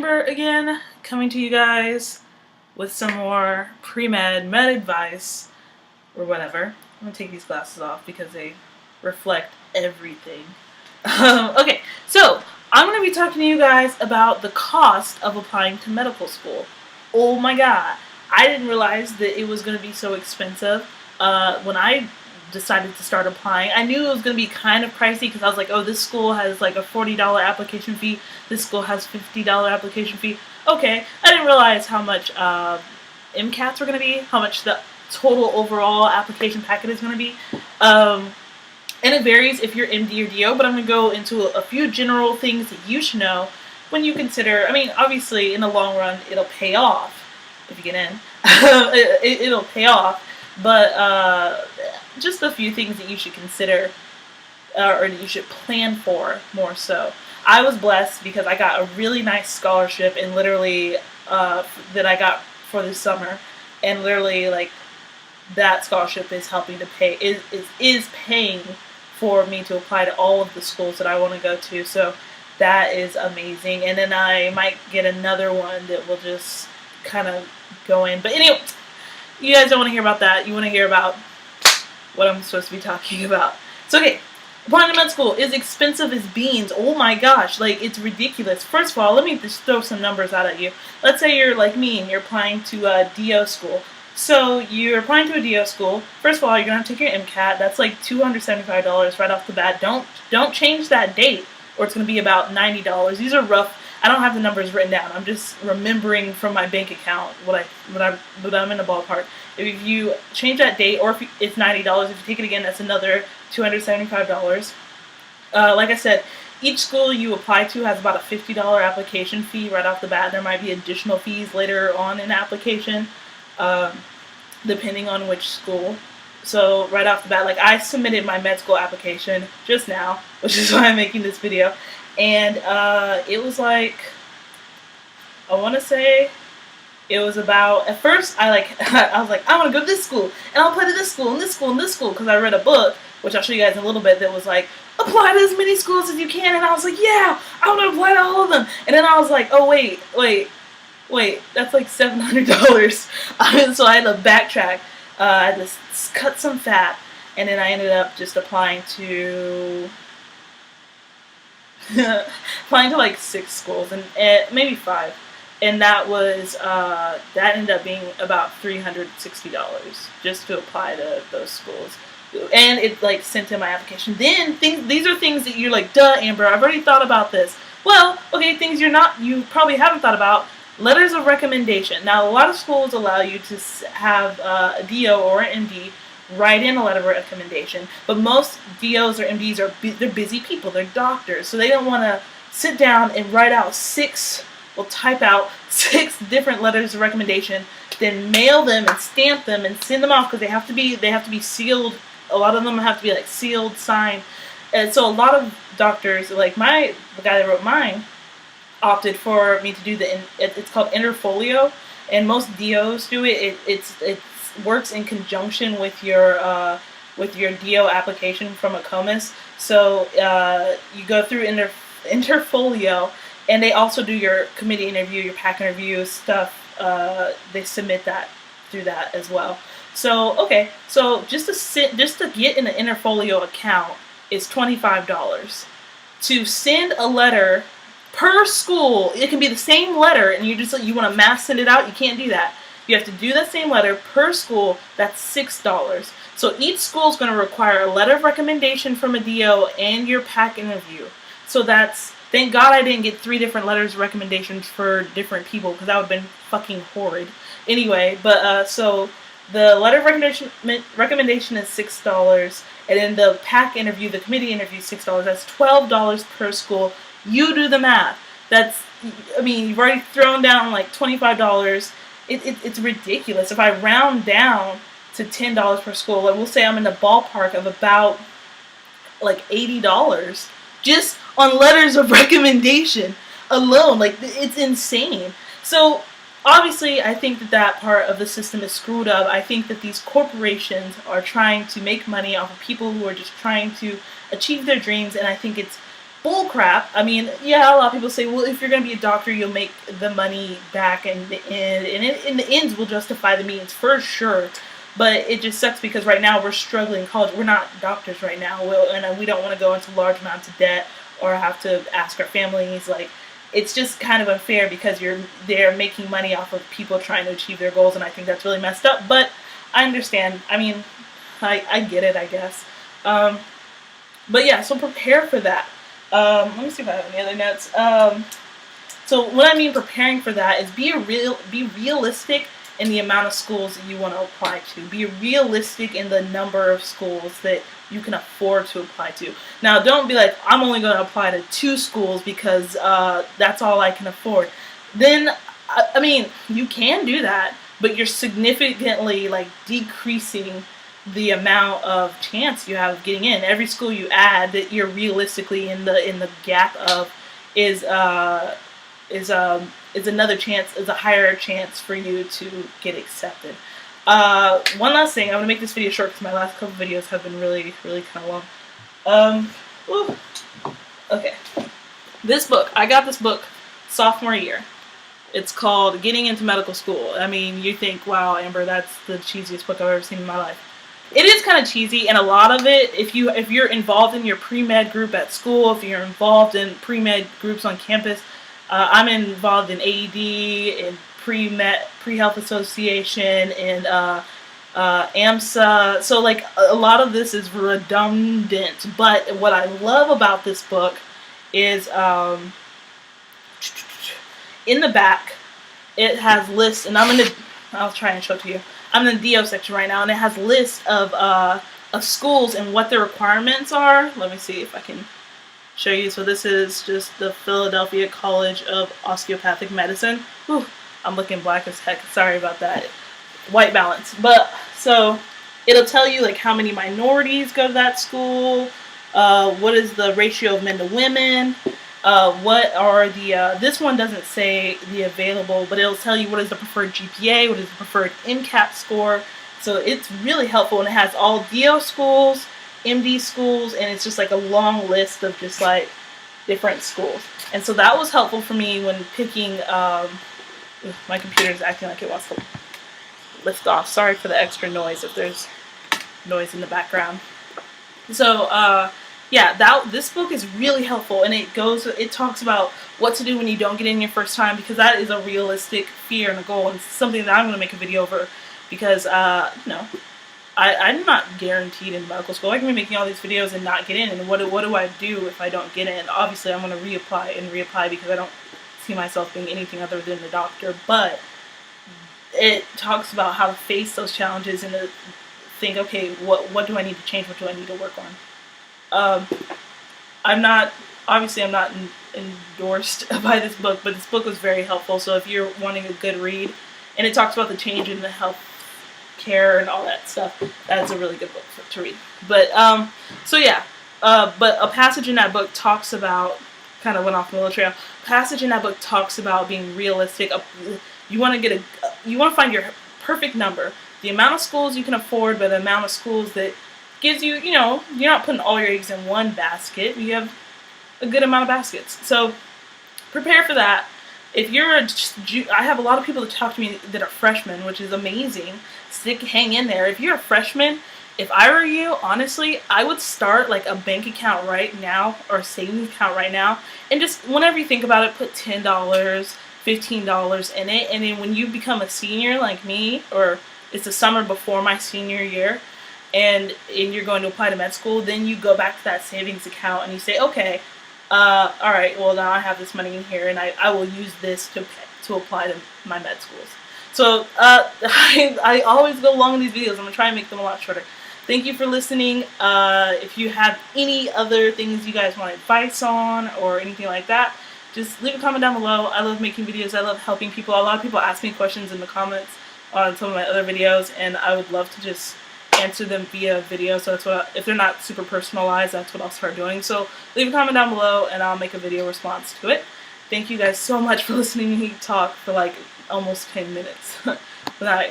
Amber again, coming to you guys with some more pre-med med advice, or whatever. I'm gonna take these glasses off because they reflect everything. Okay, so I'm gonna be talking to you guys about the cost of applying to medical school. Oh my god, I didn't realize that it was gonna be so expensive. When I decided to start applying, I knew it was going to be kind of pricey because I was like, oh, this school has like a $40 application fee, this school has $50 application fee. Okay, I didn't realize how much MCATs were going to be, how much the total overall application packet is going to be. And it varies if you're MD or DO, but I'm going to go into a few general things that you should know when you consider, I mean, obviously in the long run, it'll pay off if you get in. It'll pay off, but just a few things that you should consider or that you should plan for more so. I was blessed because I got a really nice scholarship and literally that I got for this summer, and literally like that scholarship is helping to pay is paying for me to apply to all of the schools that I want to go to. So that is amazing. And then I might get another one that will just kind of go in. But anyway, you guys don't want to hear about that. You want to hear about what I'm supposed to be talking about. So okay, applying to med school is expensive as beans. Oh my gosh, like it's ridiculous. First of all, let me just throw some numbers out at you. Let's say you're like me and you're applying to a DO school. So you're applying to a DO school. First of all, you're gonna take your MCAT. That's like $275 right off the bat. Don't change that date, or it's gonna be about $90. These are rough. I don't have the numbers written down. I'm just remembering from my bank account what I'm in the ballpark. If you change that date, or if it's $90, if you take it again, that's another $275. Like I said, each school you apply to has about a $50 application fee right off the bat. There might be additional fees later on in the application, depending on which school. So right off the bat, like I submitted my med school application just now, which is why I'm making this video. And it was like, I want to say, it was about, at first I was like, I want to go to this school, and I'll apply to this school, and this school, and this school, because I read a book, which I'll show you guys in a little bit, that was like, apply to as many schools as you can, and I was like, yeah, I want to apply to all of them. And then I was like, oh wait, that's like $700. So I had to backtrack, I had to cut some fat, and then I ended up just applying to like 6 schools, and maybe 5, and that was that ended up being about $360 just to apply to those schools, and it like sent in my application. Then these are things that you're like, duh, Amber, I've already thought about this. Well, okay, things you probably haven't thought about. Letters of recommendation. Now, a lot of schools allow you to have a DO or an MD write in a letter of recommendation, but most DOs or MDs they're busy people, they're doctors, so they don't want to sit down and type out 6 different letters of recommendation, then mail them and stamp them and send them off, because they have to be sealed. A lot of them have to be like sealed, signed, and so a lot of doctors, like the guy that wrote mine, opted for me to do it's called Interfolio, and most DOs do it. It works in conjunction with your DO application from AACOMAS. So you go through Interfolio, and they also do your committee interview, your PAC interview stuff. They submit that through that as well. So okay, so just to get in the Interfolio account is $25. To send a letter per school, it can be the same letter, and you want to mass send it out, you can't do that. You have to do that same letter per school. That's $6. So each school is going to require a letter of recommendation from a DO and your PAC interview. So thank God I didn't get 3 different letters of recommendations for different people, because that would have been fucking horrid. Anyway, but so the letter of recommendation is $6, and then the PAC interview, the committee interview, is $6. That's $12 per school. You do the math. You've already thrown down like $25. It's ridiculous. If I round down to $10 per school, like we'll say I'm in the ballpark of about like $80 just on letters of recommendation alone. Like, it's insane. So obviously I think that part of the system is screwed up. I think that these corporations are trying to make money off of people who are just trying to achieve their dreams, and I think it's bull crap. I mean, yeah, a lot of people say, well, if you're going to be a doctor, you'll make the money back in the end, and in the ends will justify the means for sure. But it just sucks because right now we're struggling in college. We're not doctors right now, and we don't want to go into large amounts of debt or have to ask our families. Like, it's just kind of unfair because they're making money off of people trying to achieve their goals, and I think that's really messed up. But I understand. I mean, I get it, I guess. But yeah, so prepare for that. Let me see if I have any other notes. So what I mean preparing for that is be realistic in the amount of schools that you want to apply to. Be realistic in the number of schools that you can afford to apply to. Now, don't be like, I'm only going to apply to 2 schools because that's all I can afford. Then, I mean, you can do that, but you're significantly like decreasing the amount of chance you have of getting in. Every school you add that you're realistically in the gap of is another chance, is a higher chance for you to get accepted. One last thing, I'm gonna make this video short because my last couple videos have been really kind of long. Okay, this book, I got this book sophomore year. It's called Getting into Medical School. I mean, you think, wow, Amber, that's the cheesiest book I've ever seen in my life. It is kind of cheesy, and a lot of it, if you're involved in your pre-med group at school, if you're involved in pre-med groups on campus, I'm involved in AED, in pre-health association, and AMSA. So like a lot of this is redundant. But what I love about this book is in the back it has lists, and I'll try and show it to you. I'm in the DO section right now, and it has lists of schools and what their requirements are. Let me see if I can show you. So this is just the Philadelphia College of Osteopathic Medicine. Whew, I'm looking black as heck. Sorry about that. White balance. But so it'll tell you like how many minorities go to that school. What is the ratio of men to women? What are the, this one doesn't say the available, but it'll tell you what is the preferred GPA, what is the preferred MCAT score. So it's really helpful, and it has all DO schools, MD schools, and it's just like a long list of just like different schools. And so that was helpful for me when picking, my computer is acting like it wants to lift off. Sorry for the extra noise if there's noise in the background. So, yeah, this book is really helpful, and it talks about what to do when you don't get in your first time, because that is a realistic fear and a goal, and something that I'm going to make a video over, because, you know, I'm not guaranteed in medical school. I can be making all these videos and not get in, and what do I do if I don't get in? Obviously, I'm going to reapply because I don't see myself being anything other than a doctor, but it talks about how to face those challenges and to think, okay, what do I need to change? What do I need to work on? I'm not endorsed by this book, but this book was very helpful. So if you're wanting a good read, and it talks about the change in the health care and all that stuff, that's a really good book to read. But so yeah, but a passage in that book talks about, kind of went off the little trail. Passage in that book talks about being realistic. You want to find your perfect number, the amount of schools you can afford, but the amount of schools that gives you, you know, you're not putting all your eggs in one basket. You have a good amount of baskets. So prepare for that. If you're I have a lot of people that talk to me that are freshmen, which is amazing. Hang in there. If you're a freshman, if I were you, honestly, I would start like a bank account right now, or a savings account right now, and just whenever you think about it, put $10, $15 in it, and then when you become a senior like me, or it's the summer before my senior year, and you're going to apply to med school, then you go back to that savings account and you say, okay, alright, well now I have this money in here, and I will use this to apply to my med schools. So, I always go long in these videos. I'm going to try and make them a lot shorter. Thank you for listening. If you have any other things you guys want advice on, or anything like that, just leave a comment down below. I love making videos. I love helping people. A lot of people ask me questions in the comments on some of my other videos, and I would love to just answer them via video. So that's what, if they're not super personalized, that's what I'll start doing. So leave a comment down below and I'll make a video response to it. Thank you guys so much for listening to me talk for like almost 10 minutes. Good night.